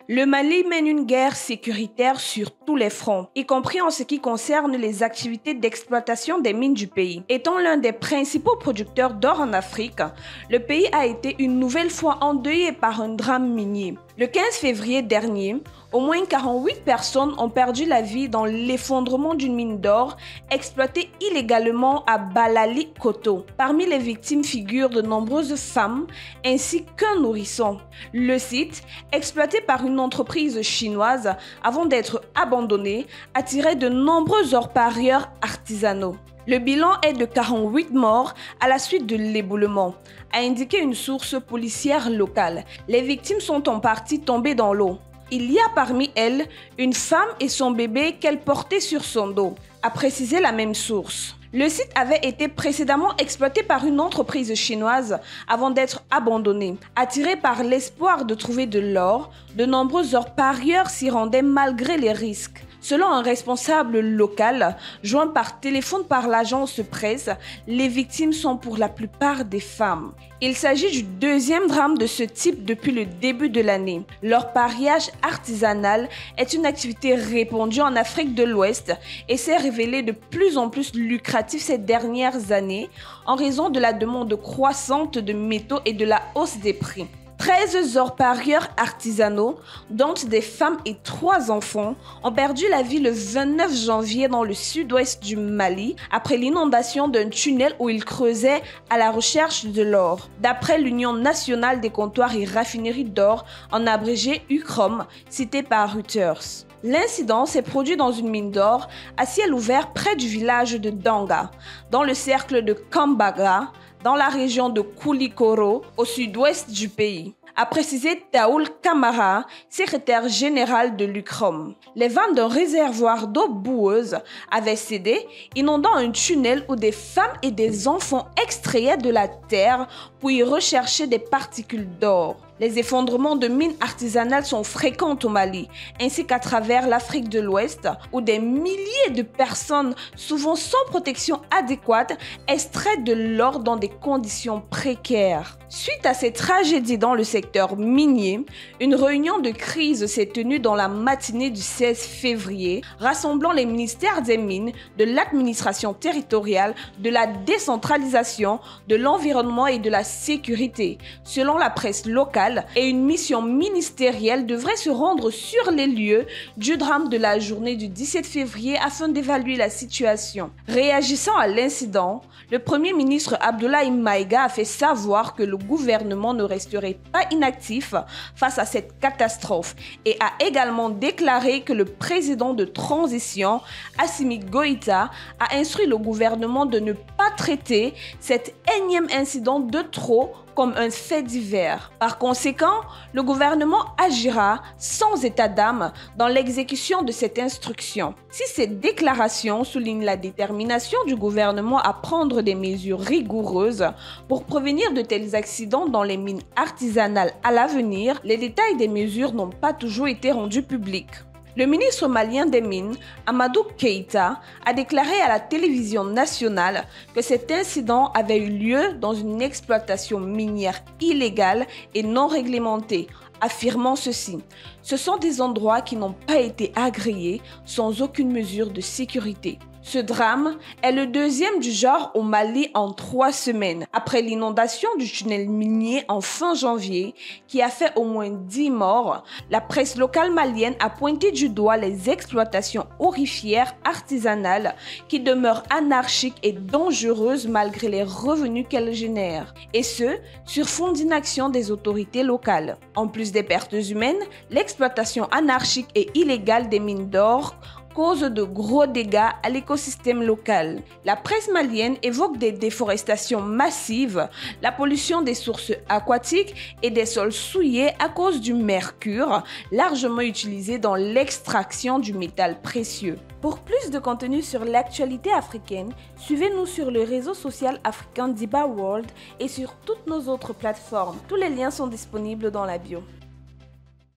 Le Mali mène une guerre sécuritaire sur tous les fronts, y compris en ce qui concerne les activités d'exploitation des mines du pays. Étant l'un des principaux producteurs d'or en Afrique, le pays a été une nouvelle fois endeuillé par un drame minier. Le 15 février dernier, au moins 48 personnes ont perdu la vie dans l'effondrement d'une mine d'or exploitée illégalement à Balali Koto. Parmi les victimes figurent de nombreuses femmes ainsi qu'un nourrisson. Le site, exploité par une entreprise chinoise avant d'être abandonné, attirait de nombreux orpailleurs artisanaux. Le bilan est de 48 morts à la suite de l'éboulement, a indiqué une source policière locale. Les victimes sont en partie tombées dans l'eau. Il y a parmi elles une femme et son bébé qu'elle portait sur son dos, a précisé la même source. Le site avait été précédemment exploité par une entreprise chinoise avant d'être abandonné. Attirés par l'espoir de trouver de l'or, de nombreux orpailleurs s'y rendaient malgré les risques. Selon un responsable local, joint par téléphone par l'agence presse, les victimes sont pour la plupart des femmes. Il s'agit du deuxième drame de ce type depuis le début de l'année. L'orpaillage artisanal est une activité répandue en Afrique de l'Ouest et s'est révélée de plus en plus lucrative ces dernières années en raison de la demande croissante de métaux et de la hausse des prix. 13 orpailleurs artisanaux, dont des femmes et 3 enfants, ont perdu la vie le 29 janvier dans le sud-ouest du Mali après l'inondation d'un tunnel où ils creusaient à la recherche de l'or. D'après l'Union nationale des comptoirs et raffineries d'or, en abrégé UCROM, cité par Reuters. L'incident s'est produit dans une mine d'or à ciel ouvert près du village de Danga, dans le cercle de Kambaga, dans la région de Koulikoro, au sud-ouest du pays, a précisé Taoul Kamara, secrétaire général de l'UCROM. Les vannes d'un réservoir d'eau boueuse avaient cédé, inondant un tunnel où des femmes et des enfants extrayaient de la terre pour y rechercher des particules d'or. Les effondrements de mines artisanales sont fréquents au Mali, ainsi qu'à travers l'Afrique de l'Ouest, où des milliers de personnes, souvent sans protection adéquate, extraient de l'or dans des conditions précaires. Suite à ces tragédies dans le secteur minier, une réunion de crise s'est tenue dans la matinée du 16 février, rassemblant les ministères des Mines, de l'administration territoriale, de la décentralisation, de l'environnement et de la sécurité. Selon la presse locale, et une mission ministérielle devrait se rendre sur les lieux du drame de la journée du 17 février afin d'évaluer la situation. Réagissant à l'incident, le Premier ministre Abdoulaye Maïga a fait savoir que le gouvernement ne resterait pas inactif face à cette catastrophe et a également déclaré que le président de transition, Assimi Goïta, a instruit le gouvernement de ne pas traiter cet énième incident de trop comme un fait divers. Par conséquent, le gouvernement agira sans état d'âme dans l'exécution de cette instruction. Si cette déclaration souligne la détermination du gouvernement à prendre des mesures rigoureuses pour prévenir de tels accidents dans les mines artisanales à l'avenir, les détails des mesures n'ont pas toujours été rendus publics. Le ministre malien des Mines, Amadou Keïta, a déclaré à la télévision nationale que cet incident avait eu lieu dans une exploitation minière illégale et non réglementée, affirmant ceci: « Ce sont des endroits qui n'ont pas été agréés sans aucune mesure de sécurité. » Ce drame est le deuxième du genre au Mali en 3 semaines, après l'inondation du tunnel minier en fin janvier qui a fait au moins 10 morts. La presse locale malienne a pointé du doigt les exploitations aurifères artisanales qui demeurent anarchiques et dangereuses malgré les revenus qu'elles génèrent, et ce, sur fond d'inaction des autorités locales. En plus des pertes humaines, l'exploitation anarchique et illégale des mines d'or cause de gros dégâts à l'écosystème local. La presse malienne évoque des déforestations massives, la pollution des sources aquatiques et des sols souillés à cause du mercure, largement utilisé dans l'extraction du métal précieux. Pour plus de contenu sur l'actualité africaine, suivez-nous sur le réseau social africain Diba World et sur toutes nos autres plateformes. Tous les liens sont disponibles dans la bio.